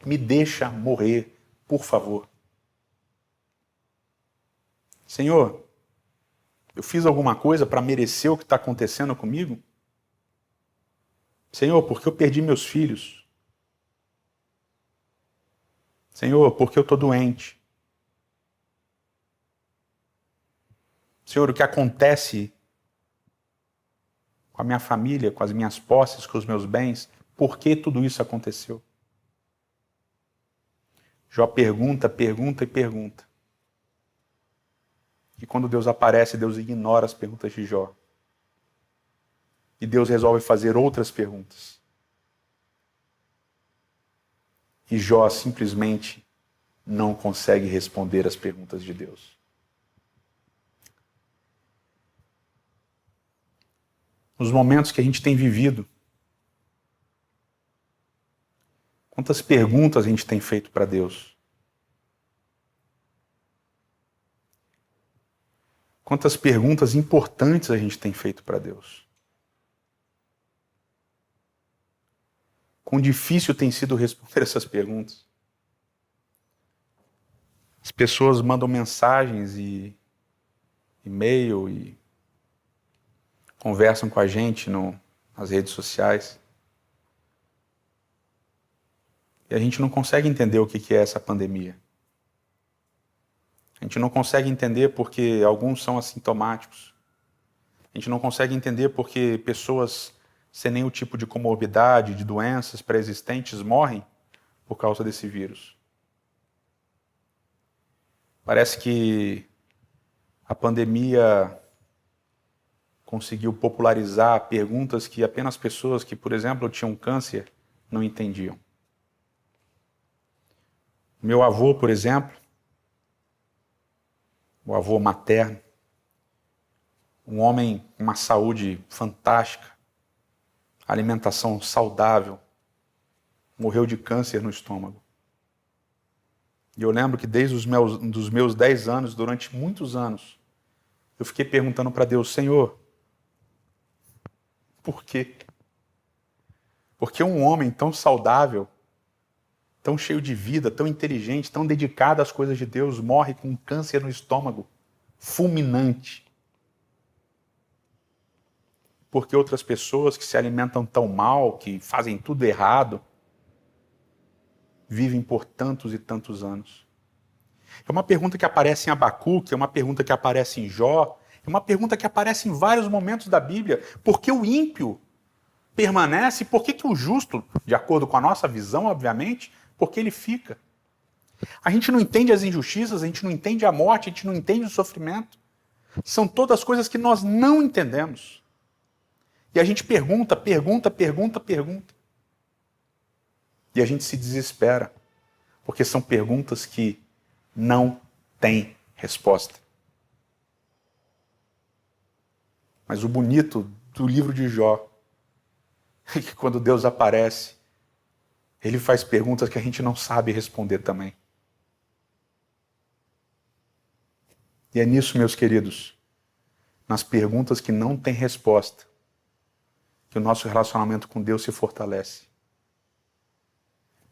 Me deixa morrer, por favor. Senhor, eu fiz alguma coisa para merecer o que está acontecendo comigo? Senhor, porque eu perdi meus filhos? Senhor, porque eu estou doente? Senhor, o que acontece com a minha família, com as minhas posses, com os meus bens? Por que tudo isso aconteceu? Jó pergunta, pergunta e pergunta. E quando Deus aparece, Deus ignora as perguntas de Jó. E Deus resolve fazer outras perguntas. E Jó simplesmente não consegue responder as perguntas de Deus. Nos momentos que a gente tem vivido, quantas perguntas a gente tem feito para Deus? Quantas perguntas importantes a gente tem feito para Deus? Quão difícil tem sido responder essas perguntas? As pessoas mandam mensagens e e-mail e conversam com a gente nas redes sociais. E a gente não consegue entender o que é essa pandemia. A gente não consegue entender porque alguns são assintomáticos. A gente não consegue entender porque pessoas sem nenhum tipo de comorbidade, de doenças pré-existentes, morrem por causa desse vírus. Parece que a pandemia conseguiu popularizar perguntas que apenas pessoas que, por exemplo, tinham câncer não entendiam. Meu avô, por exemplo, o avô materno, um homem com uma saúde fantástica, alimentação saudável, morreu de câncer no estômago. E eu lembro que desde dos meus 10 anos, durante muitos anos, eu fiquei perguntando para Deus, Senhor, por quê? Porque um homem tão saudável, tão cheio de vida, tão inteligente, tão dedicado às coisas de Deus, morre com um câncer no estômago, fulminante. Porque outras pessoas que se alimentam tão mal, que fazem tudo errado, vivem por tantos e tantos anos. É uma pergunta que aparece em Abacuque, é uma pergunta que aparece em Jó, é uma pergunta que aparece em vários momentos da Bíblia. Por que o ímpio permanece? Por que o justo, de acordo com a nossa visão, obviamente, por que ele fica? A gente não entende as injustiças, a gente não entende a morte, a gente não entende o sofrimento. São todas coisas que nós não entendemos. E a gente pergunta. E a gente se desespera, porque são perguntas que não têm resposta. Mas o bonito do livro de Jó é que quando Deus aparece, ele faz perguntas que a gente não sabe responder também. E é nisso, meus queridos, nas perguntas que não têm resposta, que o nosso relacionamento com Deus se fortalece.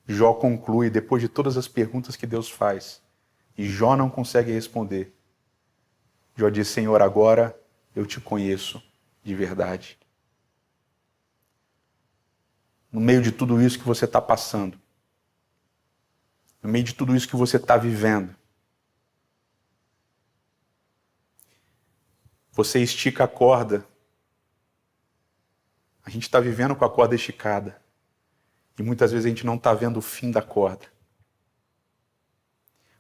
Jó conclui, depois de todas as perguntas que Deus faz, e Jó não consegue responder, Jó diz, Senhor, agora eu te conheço de verdade. No meio de tudo isso que você está passando, no meio de tudo isso que você está vivendo, você estica a corda. A gente está vivendo com a corda esticada. E muitas vezes a gente não está vendo o fim da corda.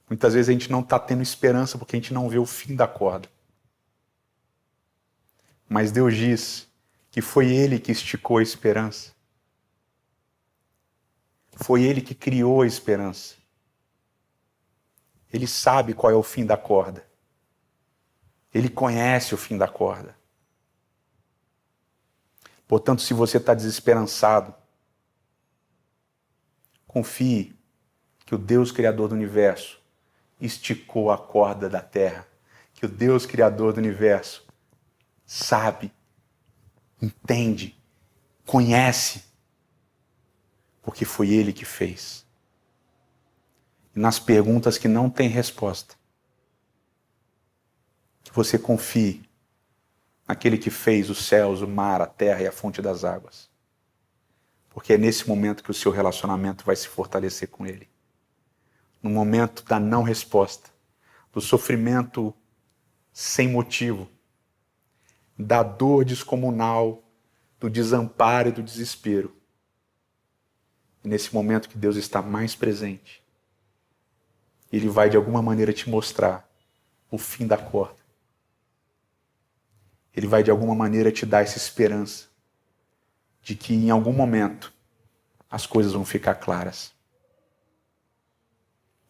Muitas vezes a gente não está tendo esperança porque a gente não vê o fim da corda. Mas Deus diz que foi Ele que esticou a esperança. Foi Ele que criou a esperança. Ele sabe qual é o fim da corda. Ele conhece o fim da corda. Portanto, se você está desesperançado, confie que o Deus Criador do Universo esticou a corda da terra, que o Deus Criador do Universo sabe, entende, conhece, porque foi Ele que fez. E nas perguntas que não têm resposta, que você confie naquele que fez os céus, o mar, a terra e a fonte das águas. Porque é nesse momento que o seu relacionamento vai se fortalecer com Ele. No momento da não resposta, do sofrimento sem motivo, da dor descomunal, do desamparo e do desespero. E nesse momento que Deus está mais presente, Ele vai de alguma maneira te mostrar o fim da corda. Ele vai de alguma maneira te dar essa esperança de que em algum momento as coisas vão ficar claras.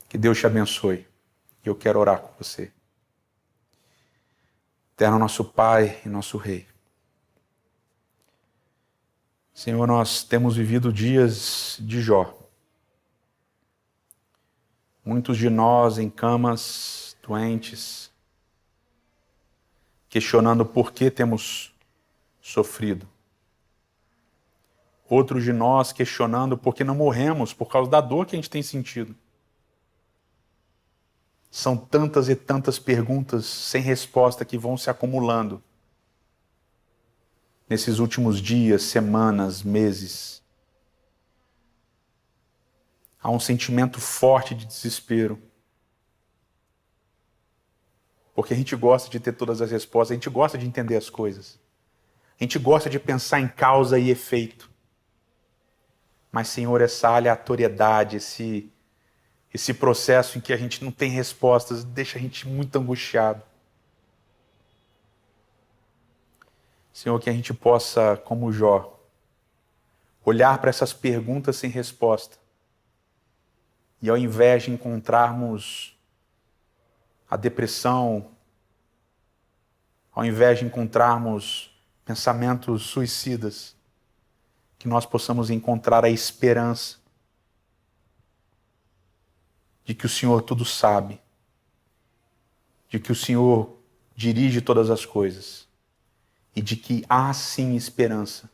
Que Deus te abençoe. E eu quero orar com você. Eterno nosso Pai e nosso Rei. Senhor, nós temos vivido dias de Jó. Muitos de nós em camas, doentes, questionando por que temos sofrido. Outros de nós questionando por que não morremos por causa da dor que a gente tem sentido. São tantas e tantas perguntas sem resposta que vão se acumulando nesses últimos dias, semanas, meses. Há um sentimento forte de desespero. Porque a gente gosta de ter todas as respostas, a gente gosta de entender as coisas. A gente gosta de pensar em causa e efeito. Mas, Senhor, essa aleatoriedade, esse processo em que a gente não tem respostas, deixa a gente muito angustiado. Senhor, que a gente possa, como Jó, olhar para essas perguntas sem resposta e ao invés de encontrarmos a depressão, ao invés de encontrarmos pensamentos suicidas, que nós possamos encontrar a esperança de que o Senhor tudo sabe, de que o Senhor dirige todas as coisas e de que há sim esperança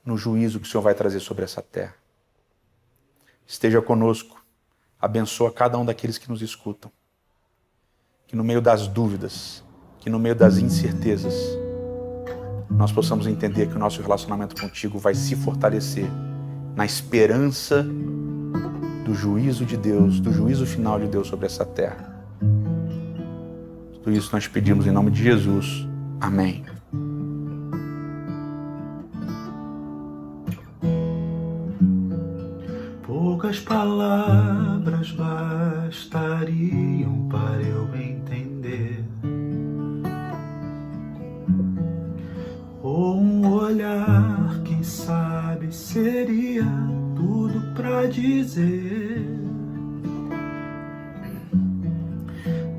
no juízo que o Senhor vai trazer sobre essa terra. Esteja conosco, abençoa cada um daqueles que nos escutam, que no meio das dúvidas, que no meio das incertezas, nós possamos entender que o nosso relacionamento contigo vai se fortalecer na esperança do juízo de Deus, do juízo final de Deus sobre essa terra. Tudo isso nós pedimos em nome de Jesus. Amém. Poucas palavras bastariam para eu entender, ou um olhar, quem sabe, seria tudo pra dizer.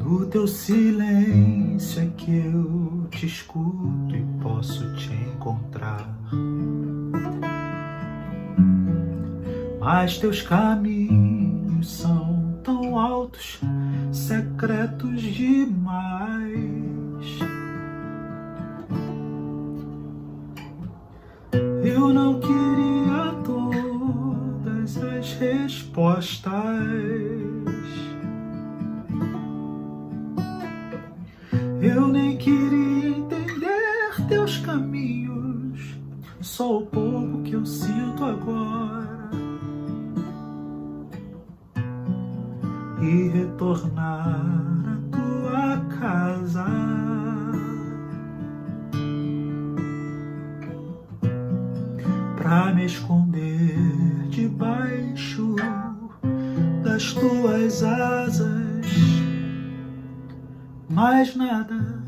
No teu silêncio é que eu te escuto e posso te encontrar. Mas teus caminhos são tão altos, secretos demais. Eu não queria todas as respostas. Eu nem queria entender teus caminhos, só o pouco que eu sinto agora. E retornar à tua casa, pra me esconder debaixo das tuas asas. Mais nada,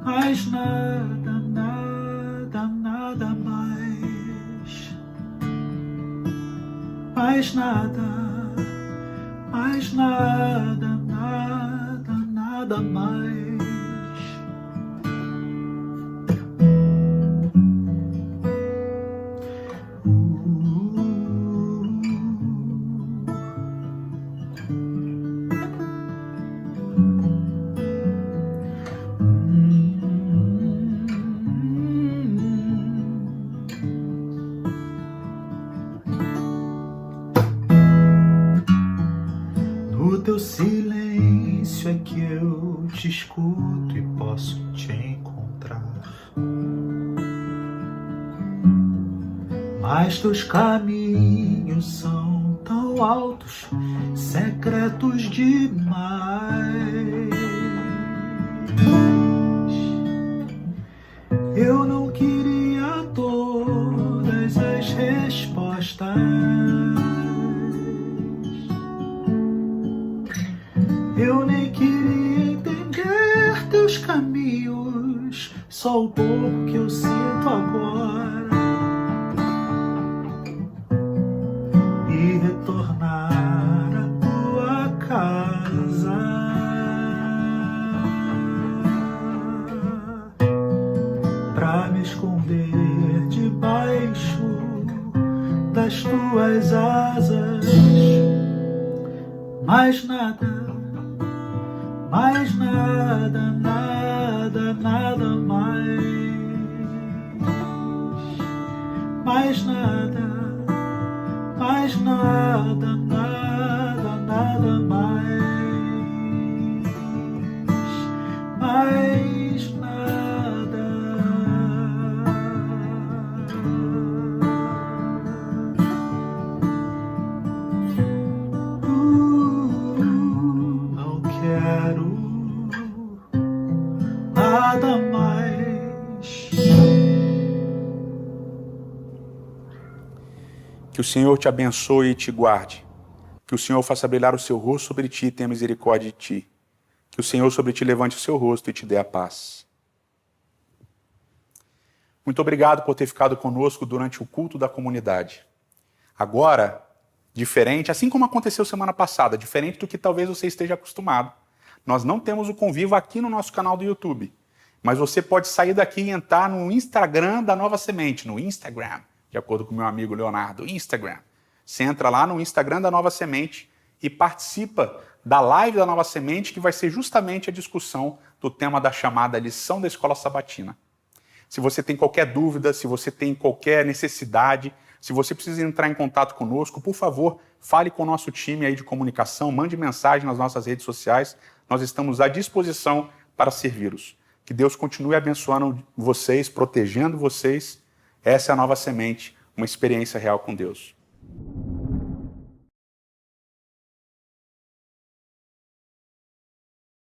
mais nada, nada, nada mais. Mais nada. Mais nada, nada, nada mais. No teu silêncio é que eu te escuto e posso te encontrar. Mas teus caminhos são tão altos, secretos demais. Eu não queria caminhos, só o pouco que eu sinto agora, e retornar à tua casa, pra me esconder debaixo das tuas asas. Mais nada, nada mais. Mais nada, nada mais. Mais nada. Não quero nada mais. Que o Senhor te abençoe e te guarde. Que o Senhor faça brilhar o seu rosto sobre ti e tenha misericórdia de ti. Que o Senhor sobre ti levante o seu rosto e te dê a paz. Muito obrigado por ter ficado conosco durante o culto da comunidade. Agora, diferente, assim como aconteceu semana passada, diferente do que talvez você esteja acostumado, nós não temos o convívio aqui no nosso canal do YouTube. Mas você pode sair daqui e entrar no Instagram da Nova Semente, no Instagram, de acordo com o meu amigo Leonardo, Instagram. Você entra lá no Instagram da Nova Semente e participa da live da Nova Semente, que vai ser justamente a discussão do tema da chamada lição da Escola Sabatina. Se você tem qualquer dúvida, se você tem qualquer necessidade, se você precisa entrar em contato conosco, por favor, fale com o nosso time aí de comunicação, mande mensagem nas nossas redes sociais, nós estamos à disposição para servi-los. Que Deus continue abençoando vocês, protegendo vocês. Essa é a Nova Semente, uma experiência real com Deus.